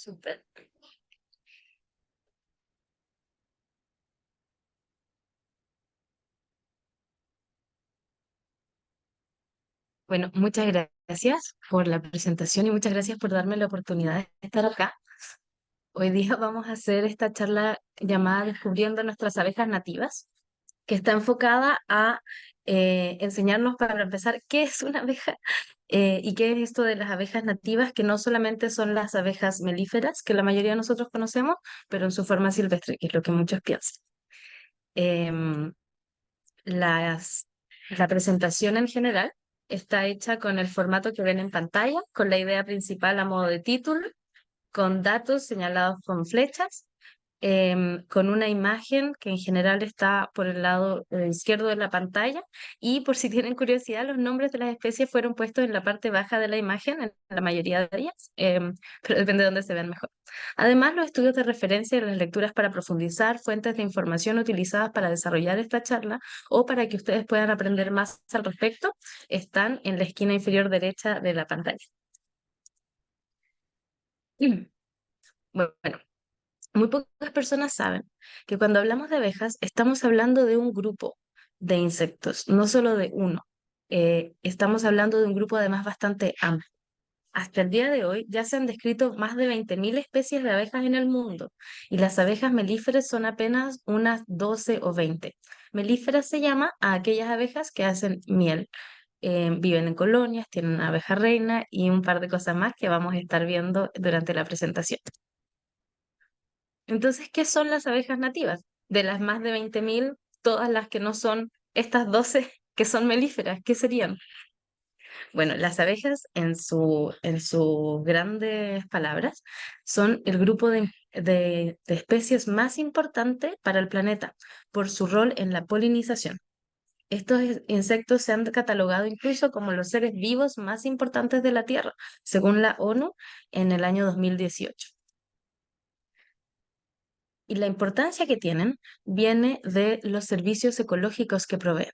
Súper. Bueno, muchas gracias por la presentación y muchas gracias por darme la oportunidad de estar acá. Hoy día vamos a hacer esta charla llamada Descubriendo nuestras abejas nativas, que está enfocada a enseñarnos para empezar qué es una abeja y qué es esto de las abejas nativas, que no solamente son las abejas melíferas, que la mayoría de nosotros conocemos, pero en su forma silvestre, que es lo que muchos piensan. Em, Las, la presentación en general está hecha con el formato que ven en pantalla, con la idea principal a modo de título, con datos señalados con flechas, con una imagen que en general está por el lado izquierdo de la pantalla y por si tienen curiosidad, los nombres de las especies fueron puestos en la parte baja de la imagen, en la mayoría de ellas, pero depende de dónde se vean mejor. Además, los estudios de referencia y las lecturas para profundizar, fuentes de información utilizadas para desarrollar esta charla o para que ustedes puedan aprender más al respecto, están en la esquina inferior derecha de la pantalla. Bueno, muy pocas personas saben que cuando hablamos de abejas estamos hablando de un grupo de insectos, no solo de uno. Estamos hablando de un grupo además bastante amplio. Hasta el día de hoy ya se han descrito más de 20.000 especies de abejas en el mundo y las abejas melíferas son apenas unas 12 o 20. Melíferas se llama a aquellas abejas que hacen miel. Viven en colonias, tienen una abeja reina y un par de cosas más que vamos a estar viendo durante la presentación. Entonces, ¿qué son las abejas nativas? De las más de 20.000, todas las que no son estas 12 que son melíferas, ¿qué serían? Bueno, las abejas en sus grandes palabras son el grupo de especies más importante para el planeta por su rol en la polinización. Estos insectos se han catalogado incluso como los seres vivos más importantes de la Tierra, según la ONU en el año 2018. Y la importancia que tienen viene de los servicios ecológicos que proveen.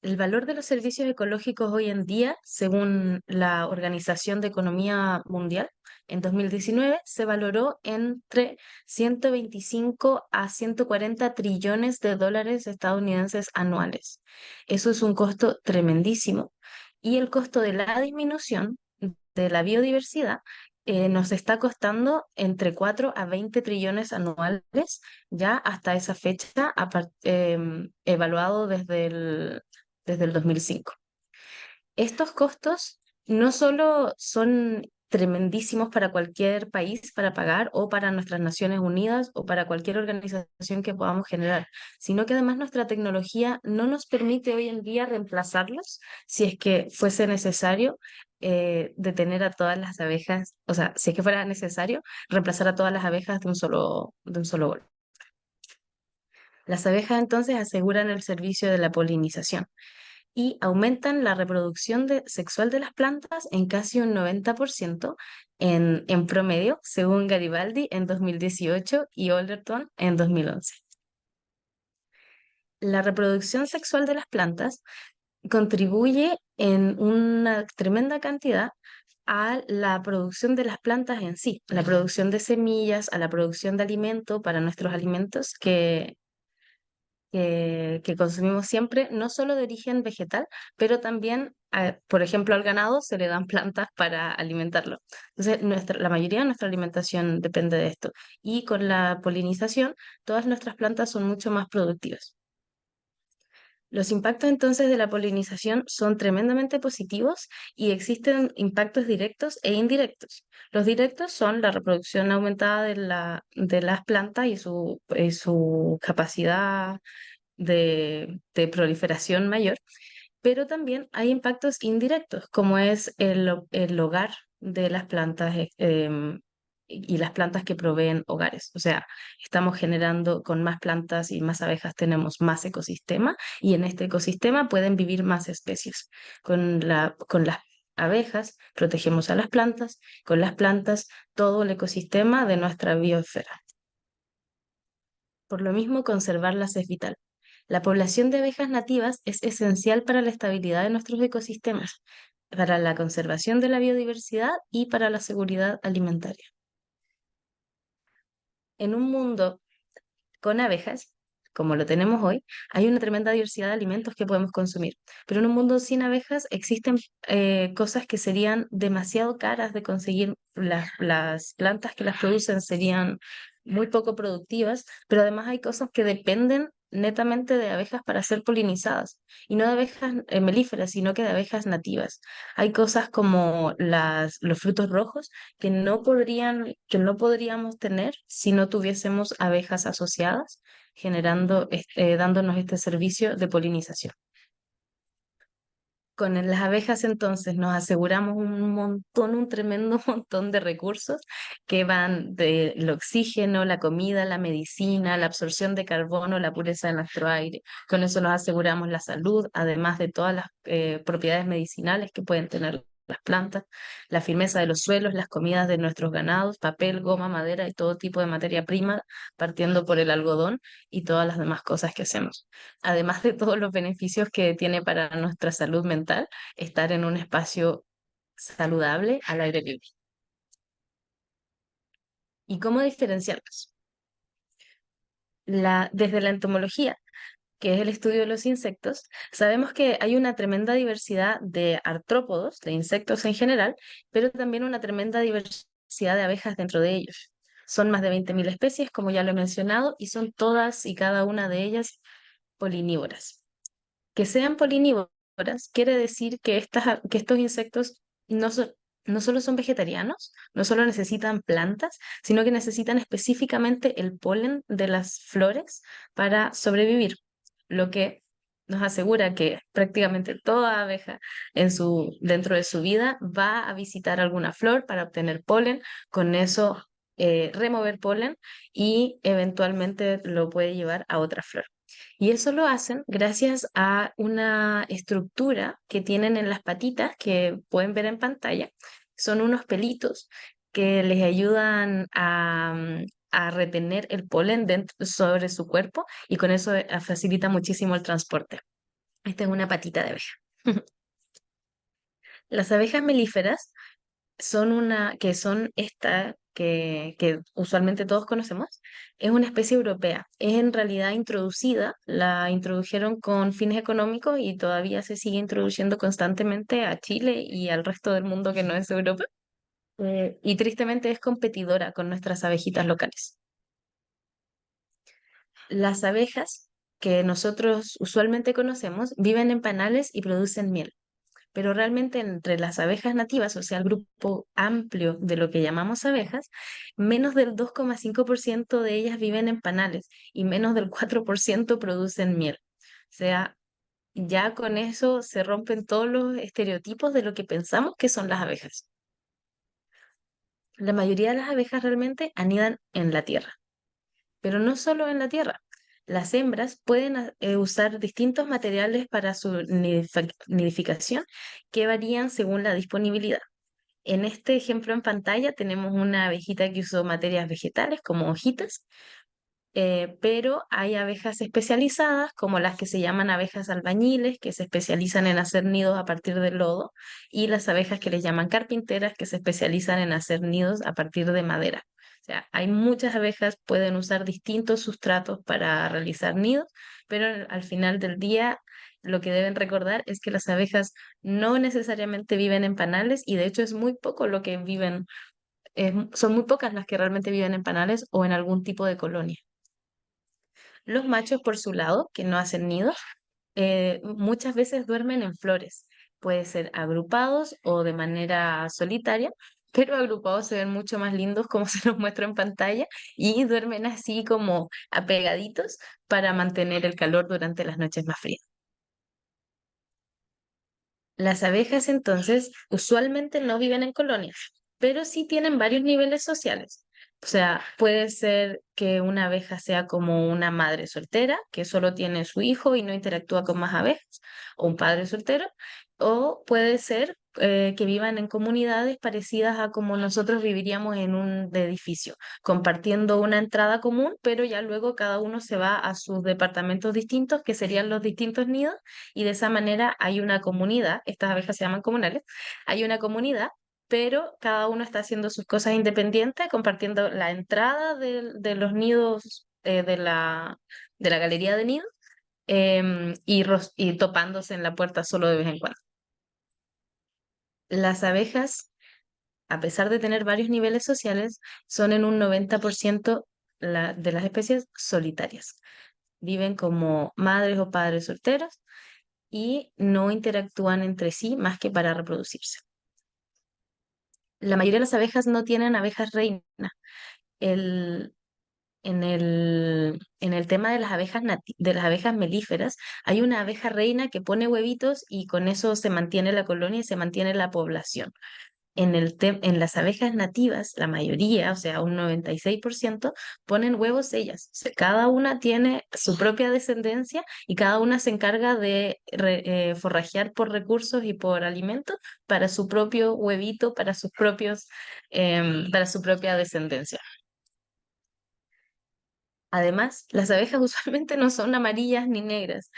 El valor de los servicios ecológicos hoy en día, según la Organización de Economía Mundial, en 2019 se valoró entre 125 a 140 trillones de dólares estadounidenses anuales. Eso es un costo tremendísimo. Y el costo de la disminución de la biodiversidad nos está costando entre 4 a 20 trillones anuales ya hasta esa fecha, evaluado desde el 2005. Estos costos no solo son tremendísimos para cualquier país para pagar o para nuestras Naciones Unidas o para cualquier organización que podamos generar, sino que además nuestra tecnología no nos permite hoy en día reemplazarlos si es que fuese necesario detener a todas las abejas, o sea, si es que fuera necesario reemplazar a todas las abejas de un solo golpe. Las abejas entonces aseguran el servicio de la polinización y aumentan la reproducción sexual de las plantas en casi un 90% en promedio, según Garibaldi en 2018 y Olderton en 2011. La reproducción sexual de las plantas contribuye en una tremenda cantidad a la producción de las plantas en sí, a la producción de semillas, a la producción de alimento para nuestros alimentos que consumimos siempre, no solo de origen vegetal, pero también, por ejemplo, al ganado se le dan plantas para alimentarlo. Entonces, la mayoría de nuestra alimentación depende de esto. Y con la polinización, todas nuestras plantas son mucho más productivas. Los impactos entonces de la polinización son tremendamente positivos y existen impactos directos e indirectos. Los directos son la reproducción aumentada de las plantas y su capacidad de proliferación mayor, pero también hay impactos indirectos, como es el hogar de las plantas y las plantas que proveen hogares. O sea, estamos generando con más plantas y más abejas tenemos más ecosistema y en este ecosistema pueden vivir más especies. Con las abejas protegemos a las plantas, con las plantas todo el ecosistema de nuestra biosfera. Por lo mismo, conservarlas es vital. La población de abejas nativas es esencial para la estabilidad de nuestros ecosistemas, para la conservación de la biodiversidad y para la seguridad alimentaria. En un mundo con abejas, como lo tenemos hoy, hay una tremenda diversidad de alimentos que podemos consumir. Pero en un mundo sin abejas existen cosas que serían demasiado caras de conseguir. Las plantas que las producen serían muy poco productivas, pero además hay cosas que dependen netamente de abejas para ser polinizadas, y no de abejas melíferas, sino que de abejas nativas. Hay cosas como los frutos rojos que no podríamos tener si no tuviésemos abejas asociadas, dándonos este servicio de polinización. Con las abejas entonces nos aseguramos un montón, un tremendo montón de recursos que van del oxígeno, la comida, la medicina, la absorción de carbono, la pureza de nuestro aire. Con eso nos aseguramos la salud, además de todas las propiedades medicinales que pueden tener las plantas, la firmeza de los suelos, las comidas de nuestros ganados, papel, goma, madera y todo tipo de materia prima, partiendo por el algodón y todas las demás cosas que hacemos, además de todos los beneficios que tiene para nuestra salud mental estar en un espacio saludable al aire libre. ¿Y cómo diferenciarlos? Desde la entomología, que es el estudio de los insectos, sabemos que hay una tremenda diversidad de artrópodos, de insectos en general, pero también una tremenda diversidad de abejas dentro de ellos. Son más de 20.000 especies, como ya lo he mencionado, y son todas y cada una de ellas polinívoras. Que sean polinívoras quiere decir que, que estos insectos no, no solo son vegetarianos, no solo necesitan plantas, sino que necesitan específicamente el polen de las flores para sobrevivir, lo que nos asegura que prácticamente toda abeja dentro de su vida va a visitar alguna flor para obtener polen, con eso remover polen y eventualmente lo puede llevar a otra flor. Y eso lo hacen gracias a una estructura que tienen en las patitas que pueden ver en pantalla. Son unos pelitos que les ayudan a retener el polen sobre su cuerpo, y con eso facilita muchísimo el transporte. Esta es una patita de abeja. Las abejas melíferas que son esta que usualmente todos conocemos, es una especie europea. Es en realidad introducida, la introdujeron con fines económicos y todavía se sigue introduciendo constantemente a Chile y al resto del mundo que no es Europa. Y tristemente es competidora con nuestras abejitas locales. Las abejas que nosotros usualmente conocemos viven en panales y producen miel, pero realmente entre las abejas nativas, o sea, el grupo amplio de lo que llamamos abejas, menos del 2,5% de ellas viven en panales y menos del 4% producen miel. O sea, ya con eso se rompen todos los estereotipos de lo que pensamos que son las abejas. La mayoría de las abejas realmente anidan en la tierra, pero no solo en la tierra. Las hembras pueden usar distintos materiales para su nidificación que varían según la disponibilidad. En este ejemplo en pantalla tenemos una abejita que usó materias vegetales como hojitas, pero hay abejas especializadas como las que se llaman abejas albañiles, que se especializan en hacer nidos a partir del lodo, y las abejas que les llaman carpinteras, que se especializan en hacer nidos a partir de madera. O sea, hay muchas abejas, pueden usar distintos sustratos para realizar nidos, pero al final del día lo que deben recordar es que las abejas no necesariamente viven en panales, y de hecho es muy poco lo que viven, son muy pocas las que realmente viven en panales o en algún tipo de colonia. Los machos, por su lado, que no hacen nidos, muchas veces duermen en flores. Puede ser agrupados o de manera solitaria, pero agrupados se ven mucho más lindos como se los muestro en pantalla, y duermen así como apegaditos para mantener el calor durante las noches más frías. Las abejas entonces usualmente no viven en colonias, pero sí tienen varios niveles sociales. O sea, puede ser que una abeja sea como una madre soltera que solo tiene su hijo y no interactúa con más abejas, o un padre soltero, o puede ser que vivan en comunidades parecidas a como nosotros viviríamos en un edificio, compartiendo una entrada común, pero ya luego cada uno se va a sus departamentos distintos, que serían los distintos nidos, y de esa manera hay una comunidad, estas abejas se llaman comunales, hay una comunidad pero cada uno está haciendo sus cosas independientes, compartiendo la entrada de los nidos de la galería de nidos, y topándose en la puerta solo de vez en cuando. Las abejas, a pesar de tener varios niveles sociales, son en un 90% de las especies solitarias. Viven como madres o padres solteros y no interactúan entre sí más que para reproducirse. La mayoría de las abejas no tienen abejas reina. El, en el tema de las de las abejas melíferas, hay una abeja reina que pone huevitos y con eso se mantiene la colonia y se mantiene la población. En las abejas nativas, la mayoría, o sea, un 96%, ponen huevos ellas. O sea, cada una tiene su propia descendencia y cada una se encarga de forrajear por recursos y por alimentos para su propio huevito, para su propia descendencia. Además, las abejas usualmente no son amarillas ni negras.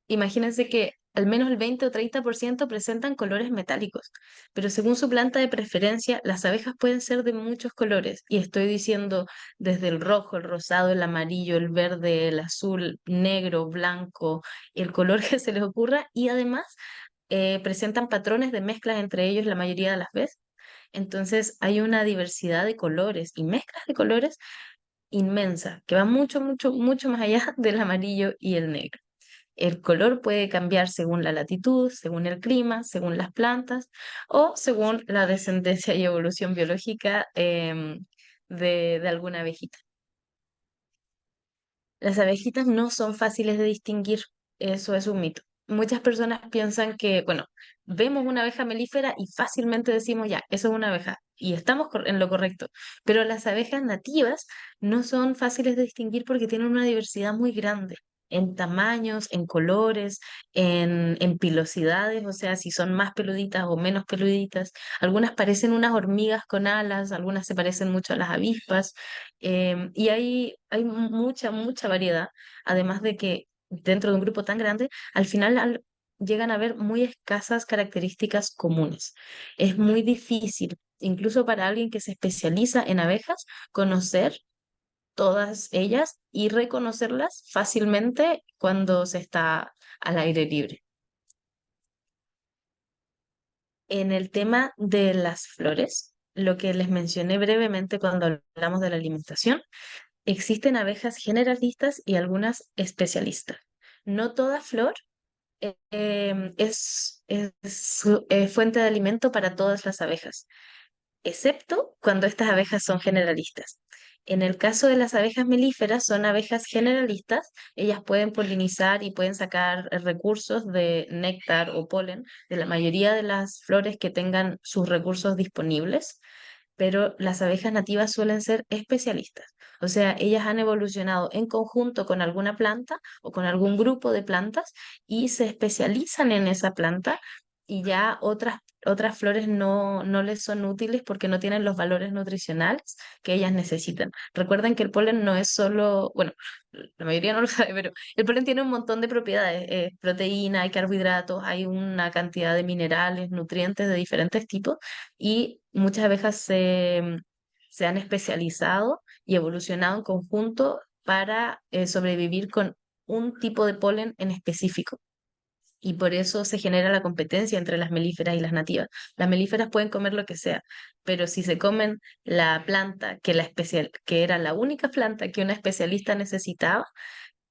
Imagínense que al menos el 20 o 30% presentan colores metálicos, pero según su planta de preferencia, las abejas pueden ser de muchos colores. Y estoy diciendo desde el rojo, el rosado, el amarillo, el verde, el azul, negro, blanco, el color que se les ocurra. Y además presentan patrones de mezclas entre ellos la mayoría de las veces. Entonces hay una diversidad de colores y mezclas de colores inmensa, que va mucho, mucho, mucho más allá del amarillo y el negro. El color puede cambiar según la latitud, según el clima, según las plantas o según la descendencia y evolución biológica de alguna abejita. Las abejitas no son fáciles de distinguir, eso es un mito. Muchas personas piensan que, bueno, vemos una abeja melífera y fácilmente decimos, ya, eso es una abeja, y estamos en lo correcto. Pero las abejas nativas no son fáciles de distinguir porque tienen una diversidad muy grande en tamaños, en colores, en pilosidades, o sea, si son más peluditas o menos peluditas. Algunas parecen unas hormigas con alas, algunas se parecen mucho a las avispas. Y hay mucha, mucha variedad, además de que dentro de un grupo tan grande, al final llegan a haber muy escasas características comunes. Es muy difícil, incluso para alguien que se especializa en abejas, conocer todas ellas y reconocerlas fácilmente cuando se está al aire libre. En el tema de las flores, lo que les mencioné brevemente cuando hablamos de la alimentación, existen abejas generalistas y algunas especialistas. No toda flor es fuente de alimento para todas las abejas, excepto cuando estas abejas son generalistas. En el caso de las abejas melíferas, son abejas generalistas, ellas pueden polinizar y pueden sacar recursos de néctar o polen de la mayoría de las flores que tengan sus recursos disponibles, pero las abejas nativas suelen ser especialistas. O sea, ellas han evolucionado en conjunto con alguna planta o con algún grupo de plantas y se especializan en esa planta y ya otras flores no les son útiles porque no tienen los valores nutricionales que ellas necesitan. Recuerden que el polen no es solo, bueno, la mayoría no lo sabe, pero el polen tiene un montón de propiedades, proteína, hay carbohidratos, hay una cantidad de minerales, nutrientes de diferentes tipos y muchas abejas se han especializado y evolucionado en conjunto para sobrevivir con un tipo de polen en específico. Y por eso se genera la competencia entre las melíferas y las nativas. Las melíferas pueden comer lo que sea, pero si se comen la planta que era la única planta que una especialista necesitaba,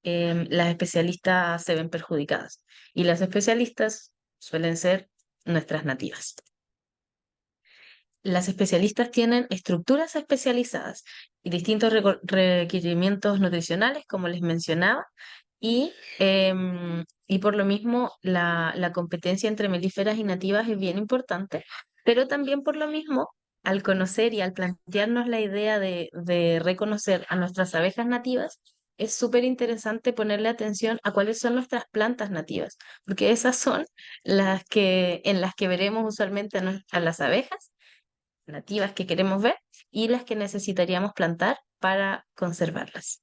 las especialistas se ven perjudicadas. Y las especialistas suelen ser nuestras nativas. Las especialistas tienen estructuras especializadas y distintos requerimientos nutricionales, como les mencionaba, y por lo mismo la competencia entre melíferas y nativas es bien importante, pero también por lo mismo, al conocer y al plantearnos la idea de reconocer a nuestras abejas nativas, es súper interesante ponerle atención a cuáles son nuestras plantas nativas, porque esas son en las que veremos usualmente a las abejas nativas que queremos ver y las que necesitaríamos plantar para conservarlas.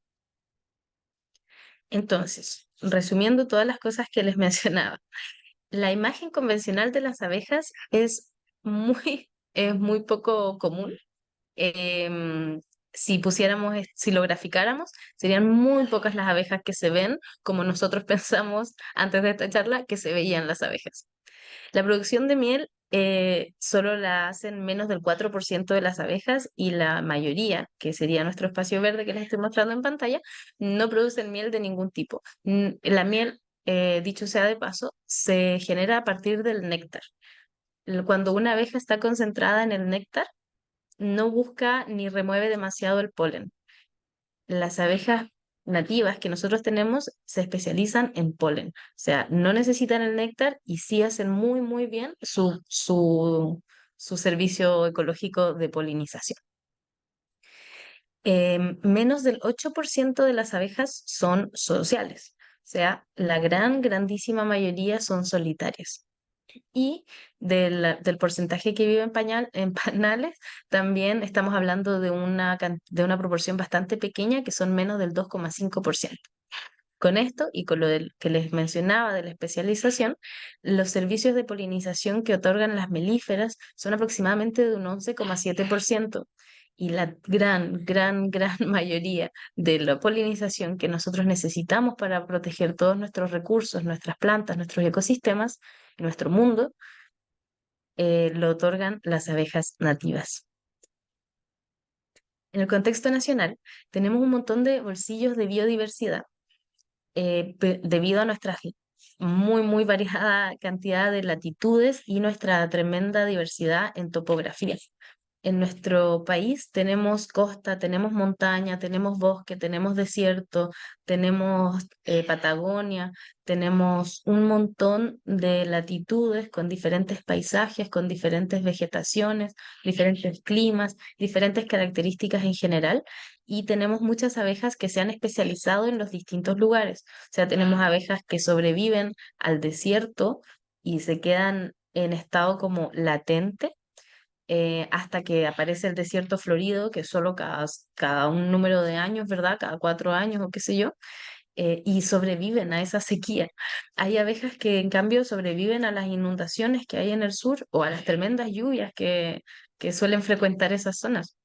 Entonces, resumiendo todas las cosas que les mencionaba, la imagen convencional de las abejas es muy, es muy poco común. Em, si pusiéramos, si lo graficáramos, serían muy pocas las abejas que se ven, como nosotros pensamos antes de esta charla, que se veían las abejas. La producción de miel solo la hacen menos del 4% de las abejas y la mayoría, que sería nuestro espacio verde que les estoy mostrando en pantalla, no producen miel de ningún tipo. La miel, dicho sea de paso, se genera a partir del néctar. Cuando una abeja está concentrada en el néctar, no busca ni remueve demasiado el polen. Las abejas nativas que nosotros tenemos se especializan en polen, o sea, no necesitan el néctar y sí hacen muy, muy bien su servicio ecológico de polinización. Menos del 8% de las abejas son sociales, o sea, la grandísima mayoría son solitarias. Y del porcentaje que vive en panales, también estamos hablando de una proporción bastante pequeña, que son menos del 2,5%. Con esto y con que les mencionaba de la especialización, los servicios de polinización que otorgan las melíferas son aproximadamente de un 11,7%. Y la gran mayoría de la polinización que nosotros necesitamos para proteger todos nuestros recursos, nuestras plantas, nuestros ecosistemas, nuestro mundo, lo otorgan las abejas nativas. En el contexto nacional, tenemos un montón de bolsillos de biodiversidad debido a nuestra muy variada cantidad de latitudes y nuestra tremenda diversidad en topografía. En nuestro país tenemos costa, tenemos montaña, tenemos bosque, tenemos desierto, tenemos Patagonia, tenemos un montón de latitudes con diferentes paisajes, con diferentes vegetaciones, diferentes climas, diferentes características en general, y tenemos muchas abejas que se han especializado en los distintos lugares. O sea, tenemos abejas que sobreviven al desierto y se quedan en estado como latente hasta que aparece el desierto florido, que solo cada un número de años, ¿verdad? Cada 4 años o qué sé yo, y sobreviven a esa sequía. Hay abejas que en cambio sobreviven a las inundaciones que hay en el sur o a las tremendas lluvias que suelen frecuentar esas zonas.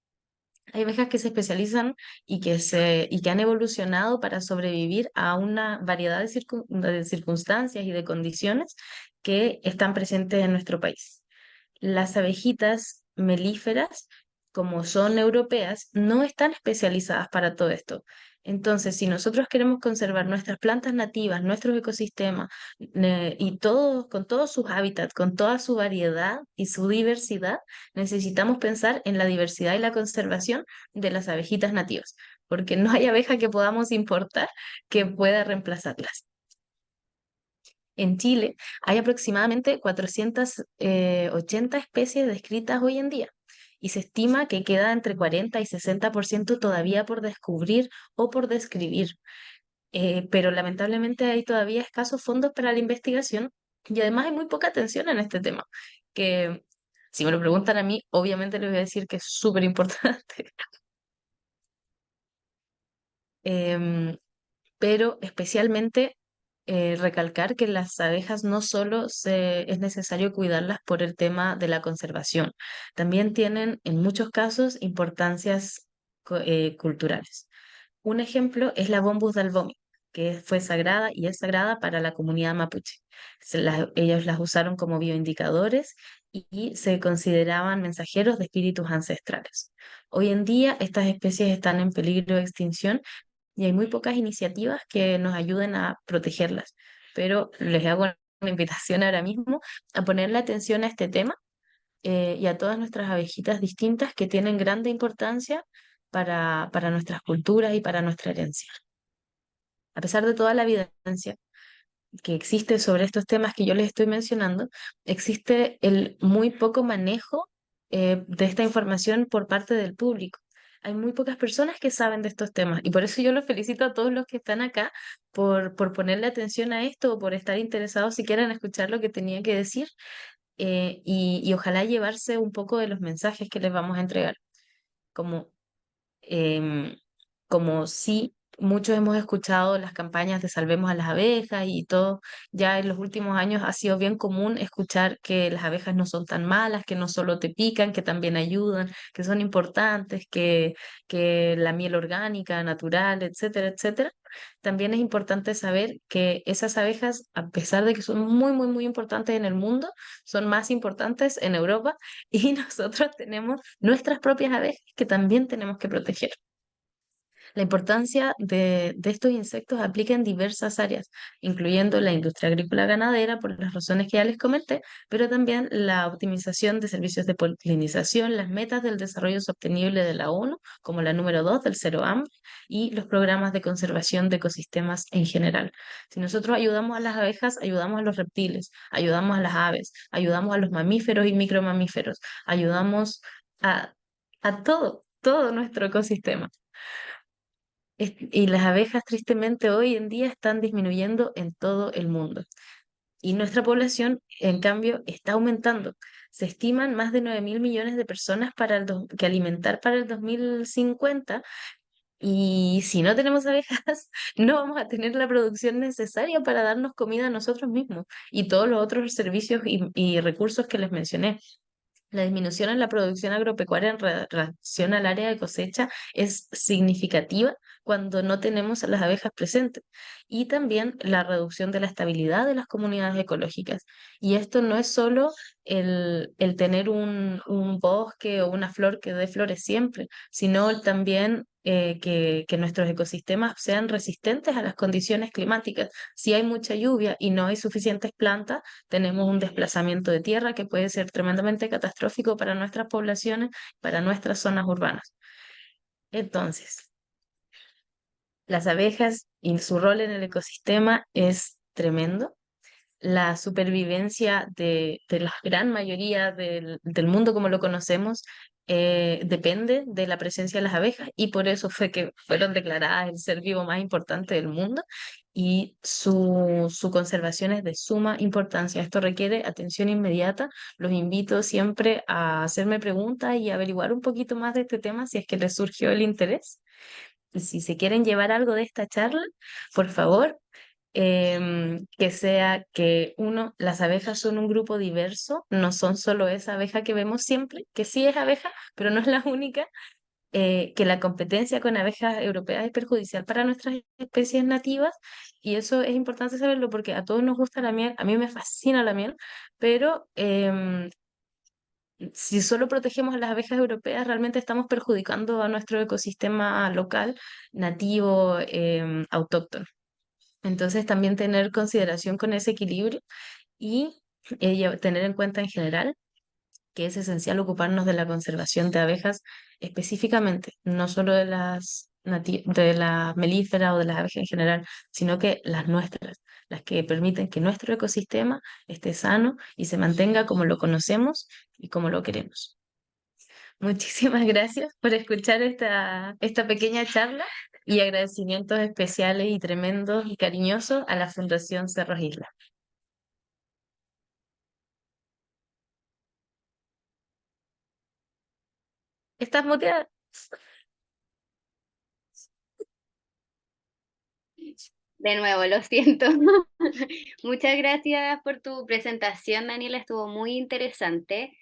Hay abejas que se especializan y que han evolucionado para sobrevivir a una variedad de circunstancias y de condiciones que están presentes en nuestro país. Las abejitas melíferas, como son europeas, no están especializadas para todo esto. Entonces, si nosotros queremos conservar nuestras plantas nativas, nuestros ecosistemas, y con todos sus hábitats, con toda su variedad y su diversidad, necesitamos pensar en la diversidad y la conservación de las abejitas nativas, porque no hay abeja que podamos importar que pueda reemplazarlas. En Chile hay aproximadamente 480 especies descritas hoy en día y se estima que queda entre 40 y 60% todavía por descubrir o por describir. Pero lamentablemente hay todavía escasos fondos para la investigación y además hay muy poca atención en este tema, que si me lo preguntan a mí, obviamente les voy a decir que es súper importante. Em, pero especialmente recalcar que las abejas no solo es necesario cuidarlas por el tema de la conservación, también tienen en muchos casos importancias culturales. Un ejemplo es la Bombus dalbomi, que fue sagrada y es sagrada para la comunidad mapuche. Ellos las usaron como bioindicadores y se consideraban mensajeros de espíritus ancestrales. Hoy en día estas especies están en peligro de extinción y hay muy pocas iniciativas que nos ayuden a protegerlas. Pero les hago una invitación ahora mismo a ponerle atención a este tema y a todas nuestras abejitas distintas que tienen grande importancia para nuestras culturas y para nuestra herencia. A pesar de toda la evidencia que existe sobre estos temas que yo les estoy mencionando, existe el muy poco manejo de esta información por parte del público. Hay muy pocas personas que saben de estos temas y por eso yo los felicito a todos los que están acá por ponerle atención a esto o por estar interesados siquiera en escuchar lo que tenía que decir y ojalá llevarse un poco de los mensajes que les vamos a entregar, como, em, como sí muchos hemos escuchado las campañas de Salvemos a las abejas y todo. Ya en los últimos años ha sido bien común escuchar que las abejas no son tan malas, que no solo te pican, que también ayudan, que son importantes, que la miel orgánica, natural, etcétera, etcétera. También es importante saber que esas abejas, a pesar de que son muy, muy, muy importantes en el mundo, son más importantes en Europa y nosotros tenemos nuestras propias abejas que también tenemos que proteger. La importancia de estos insectos aplica en diversas áreas, incluyendo la industria agrícola ganadera, por las razones que ya les comenté, pero también la optimización de servicios de polinización, las metas del desarrollo sostenible de la ONU, como la número 2 del Cero Hambre, y los programas de conservación de ecosistemas en general. Si nosotros ayudamos a las abejas, ayudamos a los reptiles, ayudamos a las aves, ayudamos a los mamíferos y micromamíferos, ayudamos a, a todo nuestro ecosistema. Y las abejas tristemente hoy en día están disminuyendo en todo el mundo. Y nuestra población, en cambio, está aumentando. Se estiman más de 9.000 millones de personas que alimentar para el 2050. Y si no tenemos abejas, no vamos a tener la producción necesaria para darnos comida a nosotros mismos y todos los otros servicios y recursos que les mencioné. La disminución en la producción agropecuaria en relación al área de cosecha es significativa cuando no tenemos a las abejas presentes y también la reducción de la estabilidad de las comunidades ecológicas. Y esto no es solo el tener un bosque o una flor que dé flores siempre, sino también que nuestros ecosistemas sean resistentes a las condiciones climáticas. Si hay mucha lluvia y no hay suficientes plantas, tenemos un desplazamiento de tierra que puede ser tremendamente catastrófico para nuestras poblaciones, para nuestras zonas urbanas. Entonces, las abejas y su rol en el ecosistema es tremendo. La supervivencia de la gran mayoría del mundo como lo conocemos depende de la presencia de las abejas y por eso fue que fueron declaradas el ser vivo más importante del mundo y su conservación es de suma importancia. Esto requiere atención inmediata. Los invito siempre a hacerme preguntas y averiguar un poquito más de este tema si es que les surgió el interés. Y si se quieren llevar algo de esta charla, por favor, que sea que uno, las abejas son un grupo diverso, no son solo esa abeja que vemos siempre, que sí es abeja, pero no es la única, que la competencia con abejas europeas es perjudicial para nuestras especies nativas y eso es importante saberlo porque a todos nos gusta la miel, a mí me fascina la miel, pero si solo protegemos a las abejas europeas, realmente estamos perjudicando a nuestro ecosistema local, nativo, autóctono. Entonces, también tener consideración con ese equilibrio y tener en cuenta en general que es esencial ocuparnos de la conservación de abejas específicamente, no solo de las melíferas o de las abejas en general, sino que las nuestras, las que permiten que nuestro ecosistema esté sano y se mantenga como lo conocemos y como lo queremos. Muchísimas gracias por escuchar esta pequeña charla y agradecimientos especiales y tremendos y cariñosos a la Fundación Cerros Isla. ¿Estás muteada? De nuevo, lo siento. Muchas gracias por tu presentación, Daniela, estuvo muy interesante.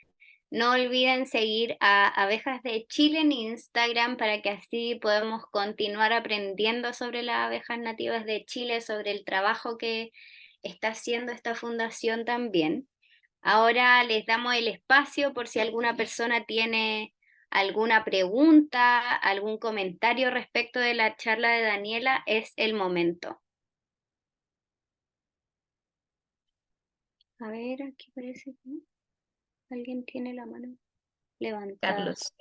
No olviden seguir a Abejas de Chile en Instagram para que así podamos continuar aprendiendo sobre las abejas nativas de Chile, sobre el trabajo que está haciendo esta fundación también. Ahora les damos el espacio por si alguna persona tiene alguna pregunta, algún comentario respecto de la charla de Daniela, es el momento. A ver, aquí parece que alguien tiene la mano levantada. Carlos.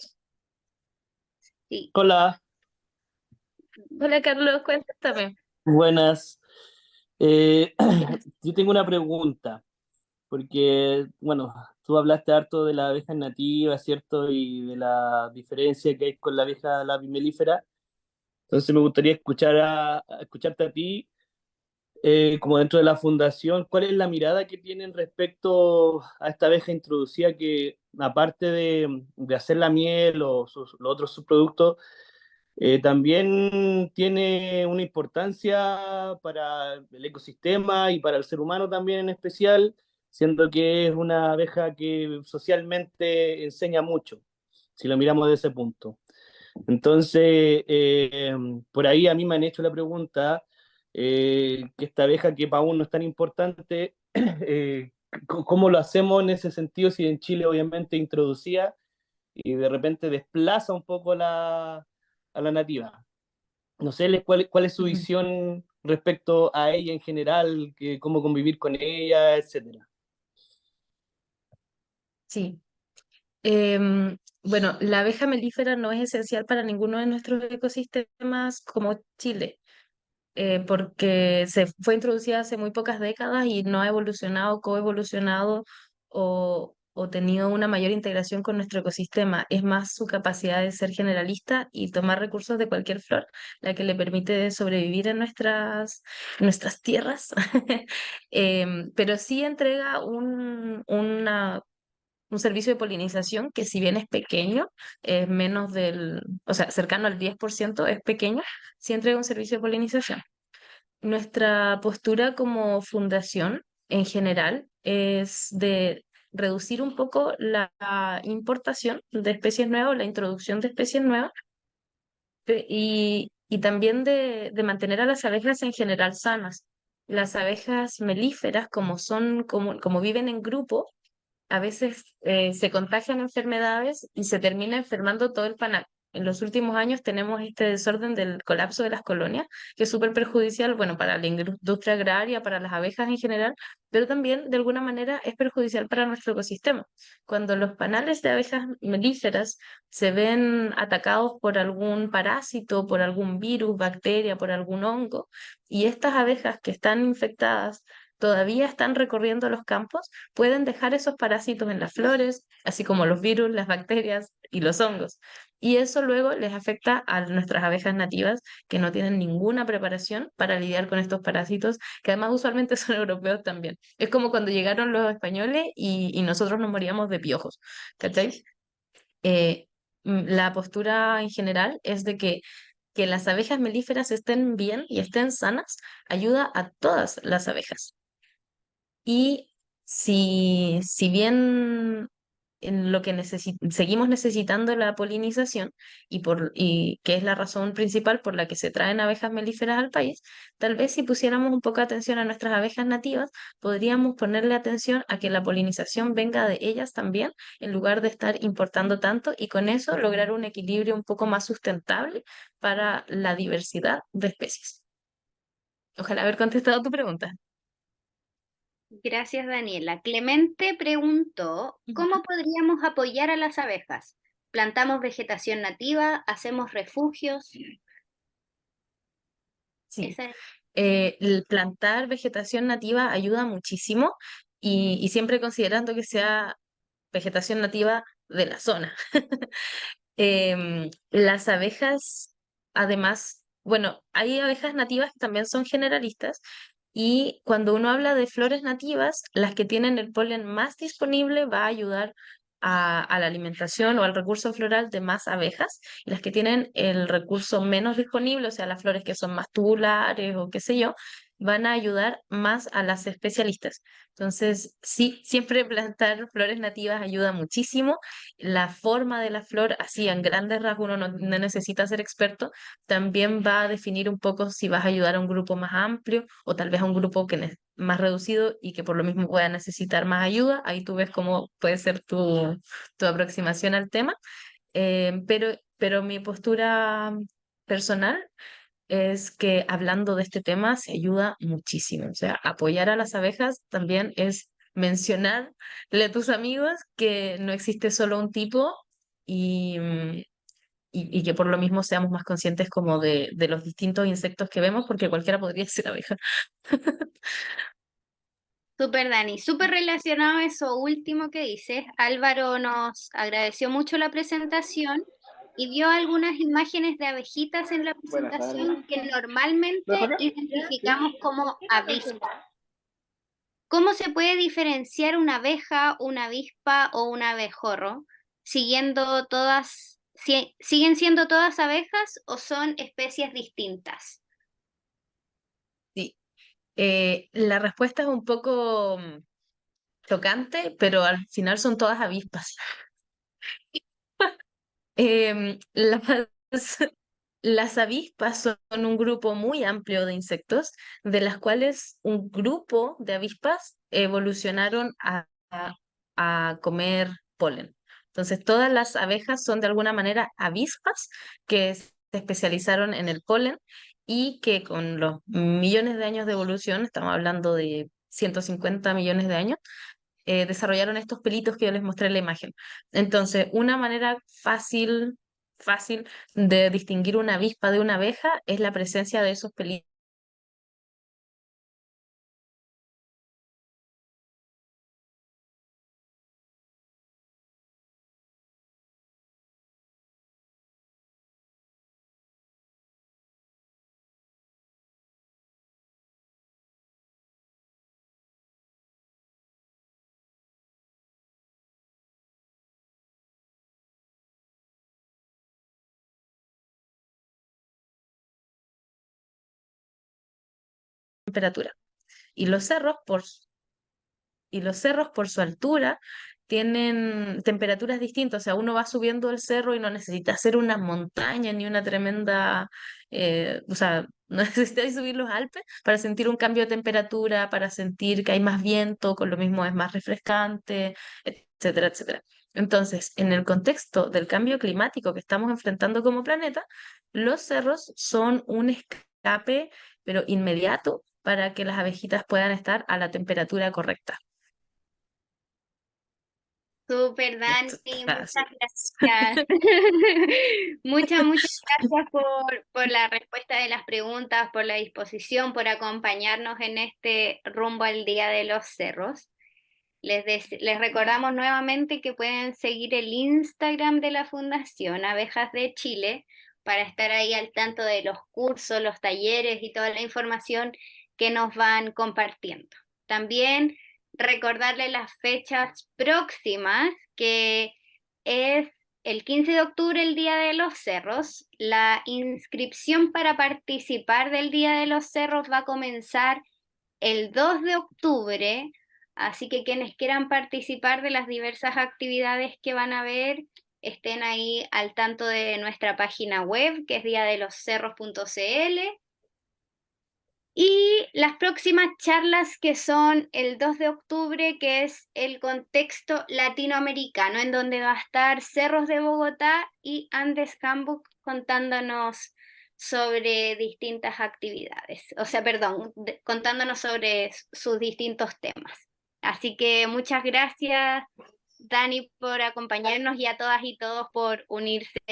Sí. Hola, Hola Carlos, cuéntame. buenas. Yo tengo una pregunta, porque, bueno, tú hablaste harto de la abeja nativa, ¿cierto? Y de la diferencia que hay con la abeja lapimelífera. Entonces me gustaría escucharte a ti, como dentro de la fundación, ¿cuál es la mirada que tienen respecto a esta abeja introducida que, aparte de hacer la miel o los otros subproductos, también tiene una importancia para el ecosistema y para el ser humano también en especial, siendo que es una abeja que socialmente enseña mucho, si lo miramos de ese punto. Entonces, por ahí a mí me han hecho la pregunta, que esta abeja que para uno es tan importante, ¿cómo lo hacemos en ese sentido si en Chile obviamente introducía y de repente desplaza un poco a la nativa? No sé cuál es su Ujú. visión respecto a ella en general, cómo convivir con ella, etcétera. Sí. Bueno, la abeja melífera no es esencial para ninguno de nuestros ecosistemas como Chile, porque se fue introducida hace muy pocas décadas y no ha evolucionado, coevolucionado o tenido una mayor integración con nuestro ecosistema. Es más su capacidad de ser generalista y tomar recursos de cualquier flor la que le permite sobrevivir en nuestras tierras. Pero sí entrega un servicio de polinización que si bien es pequeño, es menos o sea, cercano al 10%, es pequeño, sí entrega un servicio de polinización. Nuestra postura como fundación en general es de reducir un poco la importación de especies nuevas, o la introducción de especies nuevas, y también de mantener a las abejas en general sanas. Las abejas melíferas, como viven en grupo, a veces se contagian enfermedades y se termina enfermando todo el panal. En los últimos años tenemos este desorden del colapso de las colonias, que es súper perjudicial, bueno, para la industria agraria, para las abejas en general, pero también de alguna manera es perjudicial para nuestro ecosistema. Cuando los panales de abejas melíferas se ven atacados por algún parásito, por algún virus, bacteria, por algún hongo, y estas abejas que están infectadas todavía están recorriendo los campos, pueden dejar esos parásitos en las flores, así como los virus, las bacterias y los hongos. Y eso luego les afecta a nuestras abejas nativas que no tienen ninguna preparación para lidiar con estos parásitos, que además usualmente son europeos también. Es como cuando llegaron los españoles y nosotros nos moríamos de piojos, ¿cachai? Eh, la postura en general es de que las abejas melíferas estén bien y estén sanas, ayuda a todas las abejas. Y si bien en lo que seguimos necesitando la polinización y que es la razón principal por la que se traen abejas melíferas al país, tal vez si pusiéramos un poco de atención a nuestras abejas nativas, podríamos ponerle atención a que la polinización venga de ellas también, en lugar de estar importando tanto, y con eso lograr un equilibrio un poco más sustentable para la diversidad de especies. Ojalá haber contestado tu pregunta. Gracias, Daniela. Clemente preguntó, ¿cómo podríamos apoyar a las abejas? ¿Plantamos vegetación nativa? ¿Hacemos refugios? Sí. Esa es- El plantar vegetación nativa ayuda muchísimo, y siempre considerando que sea vegetación nativa de la zona. Las abejas, además, bueno, hay abejas nativas que también son generalistas, y cuando uno habla de flores nativas, las que tienen el polen más disponible va a ayudar a la alimentación o al recurso floral de más abejas, y las que tienen el recurso menos disponible, o sea, las flores que son más tubulares o qué sé yo, van a ayudar más a las especialistas. Entonces, sí, siempre plantar flores nativas ayuda muchísimo. La forma de la flor, así en grandes rasgos, uno no necesita ser experto, también va a definir un poco si vas a ayudar a un grupo más amplio o tal vez a un grupo más reducido y que por lo mismo pueda necesitar más ayuda. Ahí tú ves cómo puede ser tu aproximación al tema. Pero mi postura personal es que hablando de este tema se ayuda muchísimo. O sea, apoyar a las abejas también es mencionarle a tus amigos que no existe solo un tipo, y, y que por lo mismo seamos más conscientes como de los distintos insectos que vemos, porque cualquiera podría ser abeja. Súper, Dani. Súper relacionado a eso último que dices, Álvaro nos agradeció mucho la presentación y dio algunas imágenes de abejitas en la Buenas tardes. presentación que normalmente ¿No es para acá? identificamos como avispas. ¿Cómo se puede diferenciar una abeja, una avispa o un abejorro, siguiendo todas ¿Siguen siendo todas abejas o son especies distintas? Sí. La respuesta es un poco chocante, pero al final son todas avispas. Las, las avispas son un grupo muy amplio de insectos, de las cuales un grupo de avispas evolucionaron a comer polen. Entonces, todas las abejas son de alguna manera avispas que se especializaron en el polen y que con los millones de años de evolución, estamos hablando de 150 millones de años, desarrollaron estos pelitos que yo les mostré en la imagen. Entonces, una manera fácil de distinguir una avispa de una abeja es la presencia de esos pelitos de temperatura. Y los cerros, y los cerros por su altura tienen temperaturas distintas, o sea, uno va subiendo el cerro y no necesita hacer una montaña ni una tremenda, o sea, no necesita subir los Alpes para sentir un cambio de temperatura, para sentir que hay más viento, con lo mismo es más refrescante, etcétera, etcétera. Entonces, en el contexto del cambio climático que estamos enfrentando como planeta, los cerros son un escape, pero inmediato, para que las abejitas puedan estar a la temperatura correcta. Súper, Dani, Así. muchas gracias. Muchas gracias por la respuesta de las preguntas, por la disposición, por acompañarnos en este rumbo al Día de los Cerros. Les recordamos nuevamente que pueden seguir el Instagram de la Fundación Abejas de Chile para estar ahí al tanto de los cursos, los talleres y toda la información que nos van compartiendo. También recordarles las fechas próximas, que es el 15 de octubre, el Día de los Cerros. La inscripción para participar del Día de los Cerros va a comenzar el 2 de octubre, así que quienes quieran participar de las diversas actividades que van a haber, estén ahí al tanto de nuestra página web, que es diadeloscerros.cl. Y las próximas charlas, que son el 2 de octubre, que es el contexto latinoamericano, en donde va a estar Cerros de Bogotá y Andes Handbook contándonos sobre distintas actividades, o sea, perdón, contándonos sobre sus distintos temas. Así que muchas gracias, Dani, por acompañarnos, y a todas y todos por unirse